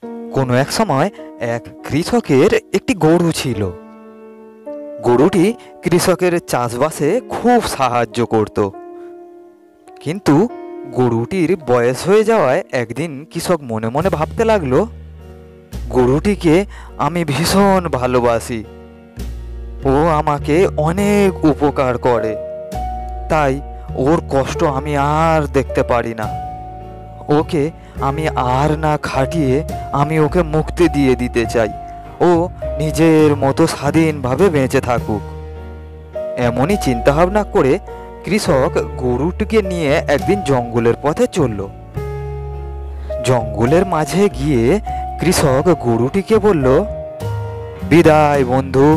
কোনো এক সময় এক কৃষকের একটি গরু ছিল। গরুটি কৃষকের চাষবাসে খুব সাহায্য করত। কিন্তু গরুটির বয়স হয়ে যাওয়ায় একদিন কৃষক মনে মনে ভাবতে লাগলো, গরুটিকে আমি ভীষণ ভালোবাসি, ও আমাকে অনেক উপকার করে, তাই ওর কষ্ট আমি আর দেখতে পারি না। ওকে আমি আর না খাটিয়ে আমি ওকে মুক্তি দিয়ে দিতে চাই। ও নিজের মতো স্বাধীনভাবে বেঁচে থাকুক। এমনই চিন্তাভাবনা করে কৃষক গরুটিকে নিয়ে একদিন জঙ্গলের পথে চলল। জঙ্গলের মাঝে গিয়ে কৃষক গরুটিকে বলল, বিদায় বন্ধু,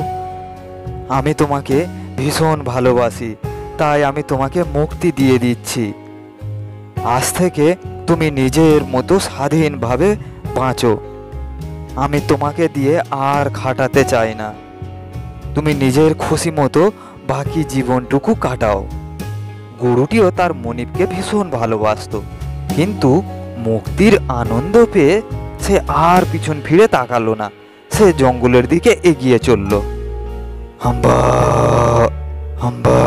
আমি তোমাকে ভীষণ ভালোবাসি, তাই আমি তোমাকে মুক্তি দিয়ে দিচ্ছি। আজ থেকে তুমি নিজের মতো স্বাধীনভাবে বাঁচো। আমি তোমাকে দিয়ে আর খাটাতে চাই না। তুমি নিজের খুশি মতো বাকি জীবনটুকু কাটাও। গরুটিও তার মনিবকে ভীষণ ভালোবাসতো, কিন্তু মুক্তির আনন্দ পেয়ে সে আর পিছন ফিরে তাকালো না। সে জঙ্গলের দিকে এগিয়ে চলল। হাম্বা হাম্বা।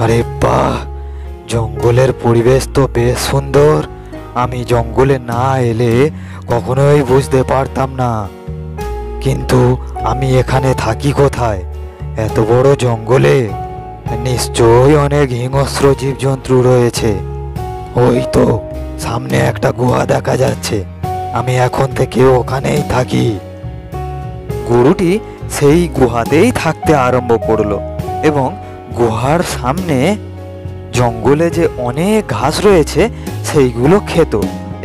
আরে বাহ, জঙ্গলের পরিবেশ তো বেশ সুন্দর। আমি জঙ্গলে না এলে কখনোই বুঝতে পারতাম না, কিন্তু আমি এখানে থাকি কোথায়? এত বড় জঙ্গলে নিশ্চয়ই অনেক হিংস্র জীবজন্তু রয়েছে। ওই তো সামনে একটা গুহা দেখা যাচ্ছে, আমি এখন থেকে ওখানেই থাকি। গরুটি সেই গুহাতেই থাকতে আরম্ভ করলো এবং গুহার সামনে জঙ্গলে যে অনেক ঘাস রয়েছে সেইগুলো খেত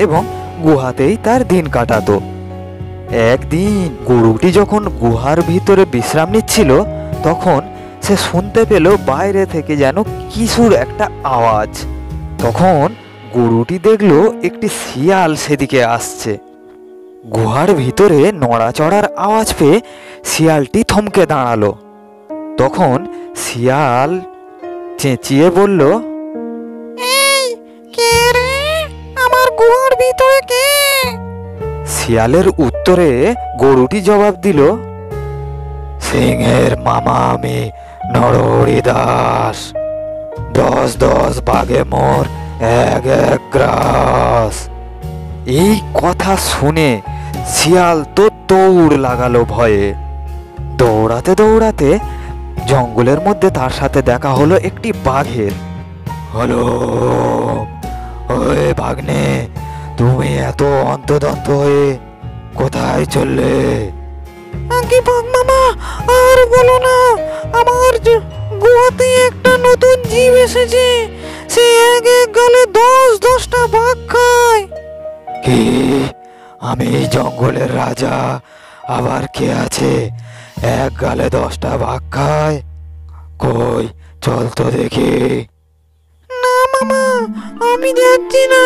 এবং গুহাতেই তার দিন কাটাতো। একদিন গরুটি যখন গুহার ভিতরে বিশ্রাম নিচ্ছিল, তখন সে শুনতে পেল বাইরে থেকে যেন কিছুর একটা আওয়াজ। তখন গরুটি দেখলো একটি শিয়াল সেদিকে আসছে। গুহার ভিতরে নড়াচড়ার আওয়াজ পেয়ে শিয়ালটি থমকে দাঁড়ালো। তখন শিয়াল চেঁচিয়ে বলল, এই কে রে? আমার গুহার ভিতরে কে? শিয়ালের উত্তরে গরুটি জবাব দিল, সিংহের মামা আমি নরহরি দাস। 10 বাঘে মোর এক গ্রাস। এই কথা শুনে শিয়াল তো দৌড় লাগালো ভয়ে। দৌড়াতে দৌড়াতে জঙ্গলের মধ্যে তার সাথে দেখা হলো একটি বাঘের। হলো, ওই ভাগ্নে, তুমি এত অন্তদন্ত হয়ে কোথায় চললে? আগে বাঘ মামা, আর বলো না, আমার গুহাতে একটা নতুন জীব এসেছে। সে এক এক গালে 10টা বাঘ খায়। কি? আমি জঙ্গলের রাজা, আবার কে আছে এক গালে 10টা বাঘ খায়? কই চল তো দেখি। না মামা, আমি যাচ্ছি না,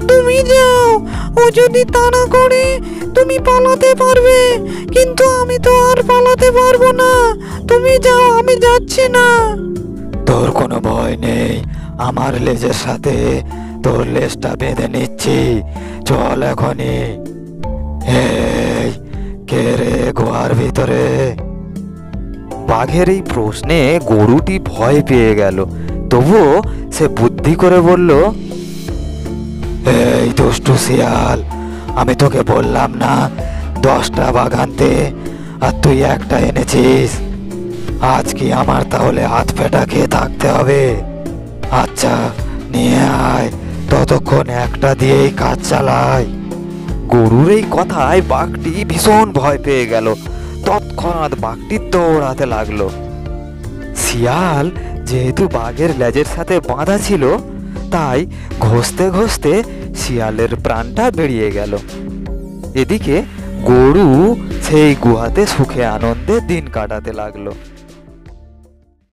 তুমি যাও। ও যদি তাড়া করে তুমি পালাতে পারবে, কিন্তু আমি তো আর পালাতে পারবো না। তুমি যাও, আমি যাচ্ছি না। তোর কোনো ভয় নেই, আমার লেজের সাথে তোর লেজটা বেঁধে নিচ্ছি, চল এখনই। এই কে রে গুহার ভিতরে? বাঘের এই প্রশ্নে গরুটি ভয় পেয়ে গেল, তবুও সে বুদ্ধি করে বলল, এই দুষ্টু শিয়াল, আমি তোকে বললাম না 10টা বাঘ আনতে, আর তুই একটা এনেছিস। আজ কি আমার তাহলে হাত পেটা খেয়ে থাকতে হবে? আচ্ছা নিয়ে আয়, ততক্ষণ একটা দিয়েই কাজ চালাই। গরুর এই কথায় বাঘটি ভীষণ ভয় পেয়ে গেল। তৎক্ষণাৎ বাঘটি দৌড়াতে লাগলো। শিয়াল যেহেতু বাঘের লেজের সাথে বাঁধা ছিল, তাই ঘষতে ঘষতে শিয়ালের প্রাণটা বেরিয়ে গেল। এদিকে গরু সেই গুহাতে সুখে আনন্দে দিন কাটাতে লাগলো।